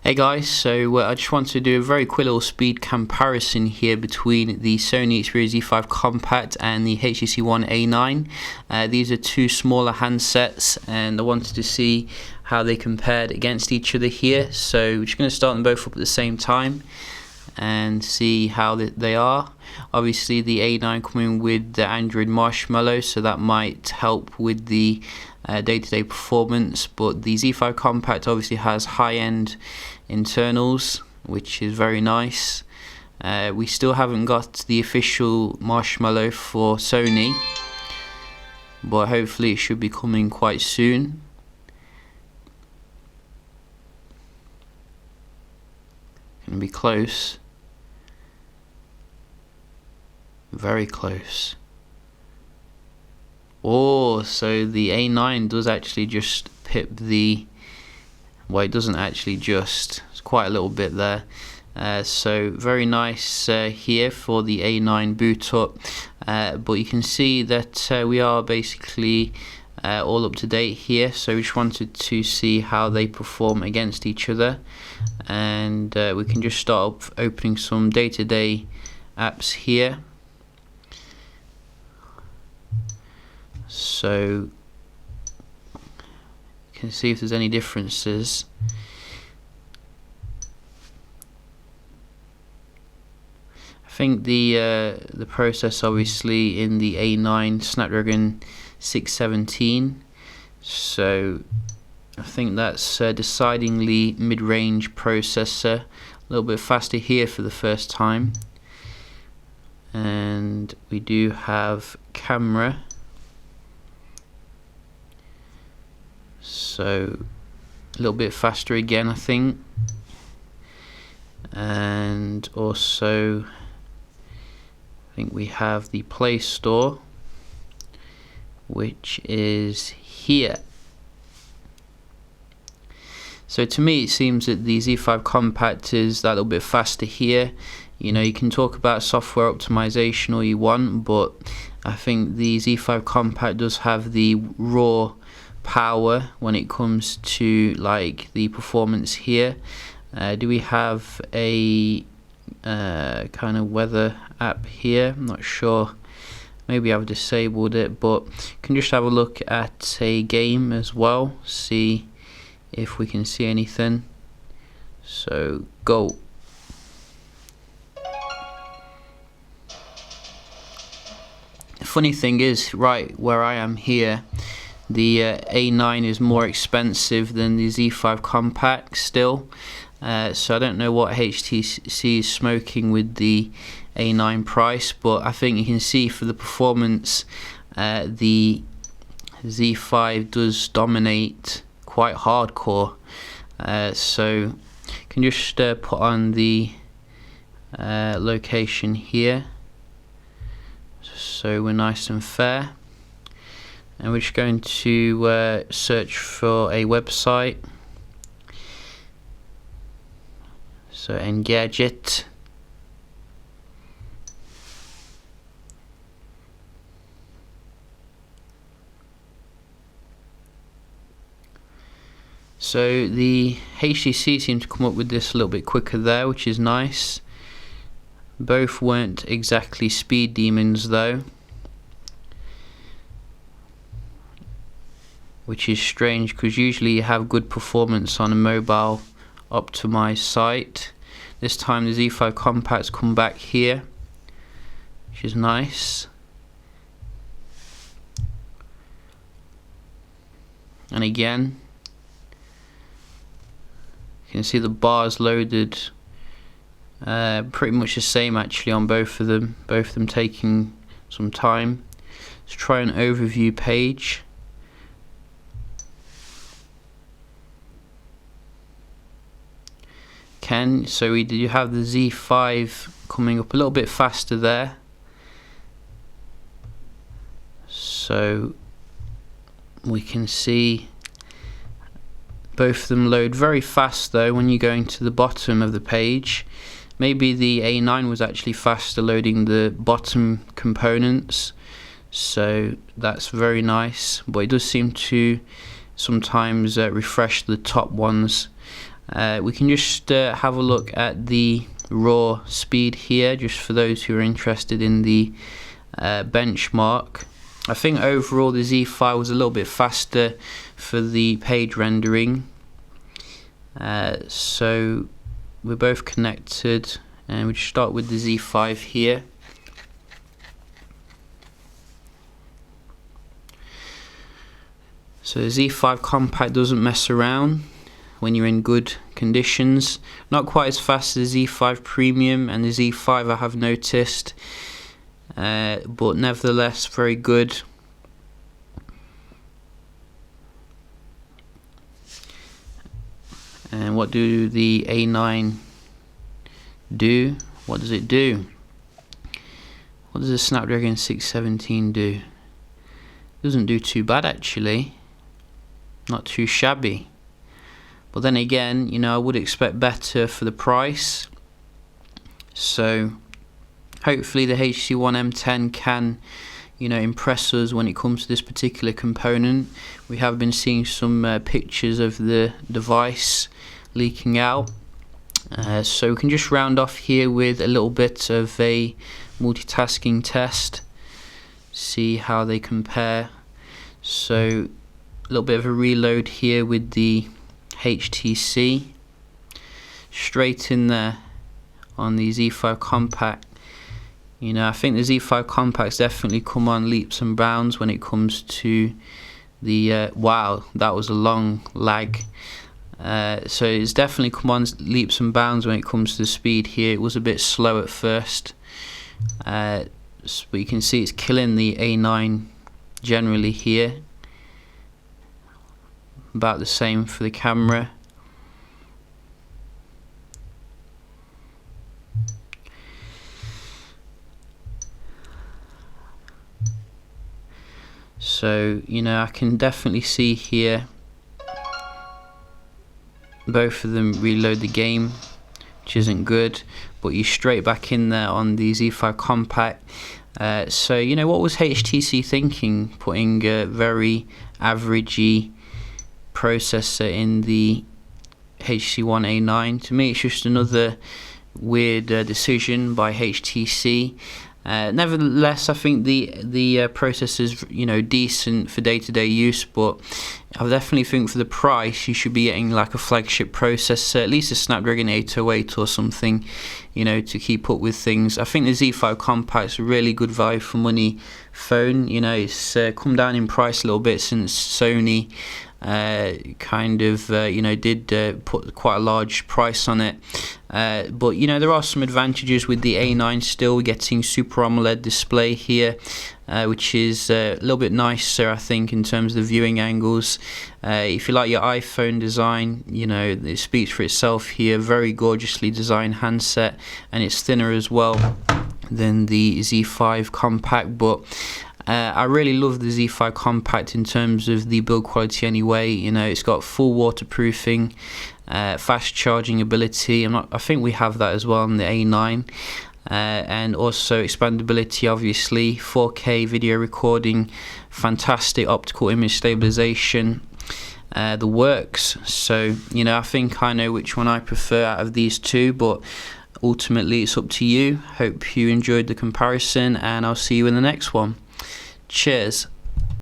Hey guys, so I just want to do a very quick little speed comparison here between the Sony Xperia Z5 Compact and the HTC One A9. These are two smaller handsets and I wanted to see how they compared against each other here. So we're just going to start them both up at the same time and see how they are. Obviously the A9 coming with the Android Marshmallow, so that might help with the day-to-day performance, but the Z5 Compact obviously has high-end internals, which is very nice. We still haven't got the official Marshmallow for Sony, but hopefully it should be coming quite soon. Gonna be close, very close. Oh, so the A9 does actually just pip the, well, it doesn't actually just, it's quite a little bit there. So very nice here for the A9 boot up, but you can see that we are basically all up to date here. So we just wanted to see how they perform against each other, and we can just start up opening some day-to-day apps here. So you can see if there's any differences. I think the process obviously in the A9 Snapdragon 617, so I think that's decidedly mid-range processor, a little bit faster here for the first time. And we do have camera, so a little bit faster again I think, and also I think we have the Play Store, which is here. So to me it seems that the Z5 Compact is that little bit faster here. You know, you can talk about software optimization all you want, but I think the Z5 Compact does have the raw power when it comes to like the performance here. Do we have a kind of weather app here? I'm not sure, maybe I've disabled it, but you can just have a look at a game as well, see if we can see anything. So go. The funny thing is, right where I am here, the A9 is more expensive than the Z5 Compact still, so I don't know what HTC is smoking with the A9 price, but I think you can see for the performance the Z5 does dominate quite hardcore. So you can just put on the location here, so we're nice and fair. And we're just going to search for a website. So Engadget. So the HTC seemed to come up with this a little bit quicker there, which is nice. Both weren't exactly speed demons though, which is strange because usually you have good performance on a mobile optimized site. This time the Z5 Compact's come back here, which is nice. And again, you can see the bars loaded pretty much the same actually on both of them taking some time. Let's try an overview page. So we do have the Z5 coming up a little bit faster there, so we can see both of them load very fast though when you're going to the bottom of the page. Maybe the A9 was actually faster loading the bottom components, so that's very nice, but it does seem to sometimes refresh the top ones We can just have a look at the raw speed here, just for those who are interested in the benchmark. I think overall the Z5 was a little bit faster for the page rendering. So we're both connected, and we just start with the Z5 here. So the Z5 Compact doesn't mess around when you're in good conditions. Not quite as fast as the Z5 Premium and the Z5, I have noticed, but nevertheless very good. And what do the A9 do? What does it do? What does the Snapdragon 617 do? It doesn't do too bad actually. Not too shabby. But then again, you know, I would expect better for the price. So hopefully the HTC One M10 can, you know, impress us when it comes to this particular component. We have been seeing some pictures of the device leaking out. So we can just round off here with a little bit of a multitasking test, see how they compare. So a little bit of a reload here with the HTC, straight in there on the Z5 Compact. You know, I think the Z5 Compact's definitely come on leaps and bounds when it comes to the wow, that was a long lag. So it's definitely come on leaps and bounds when it comes to the speed here. It was a bit slow at first, but you can see it's killing the A9 generally here. About the same for the camera. So, you know, I can definitely see here both of them reload the game, which isn't good, but you're straight back in there on the Z5 Compact. So, you know, what was HTC thinking, putting a very averagey processor in the HTC One A9? To me, it's just another weird decision by HTC. Nevertheless, I think the processor's, you know, decent for day-to-day use, but I definitely think for the price you should be getting like a flagship processor, at least a Snapdragon 808 or something, you know, to keep up with things. I think the Z5 Compact's a really good value for money phone. You know, it's come down in price a little bit since Sony kind of you know, did put quite a large price on it, but you know, there are some advantages with the A9 still. We're getting Super AMOLED display here, which is a little bit nicer, I think, in terms of the viewing angles. If you like your iPhone design, you know, it speaks for itself here. Very gorgeously designed handset, and it's thinner as well than the Z5 Compact, but I really love the Z5 Compact in terms of the build quality anyway. You know, it's got full waterproofing, fast charging ability. I think we have that as well on the A9, and also expandability, obviously, 4K video recording, fantastic optical image stabilization, the works. So, you know, I think I know which one I prefer out of these two, but ultimately it's up to you. Hope you enjoyed the comparison, and I'll see you in the next one. Cheers.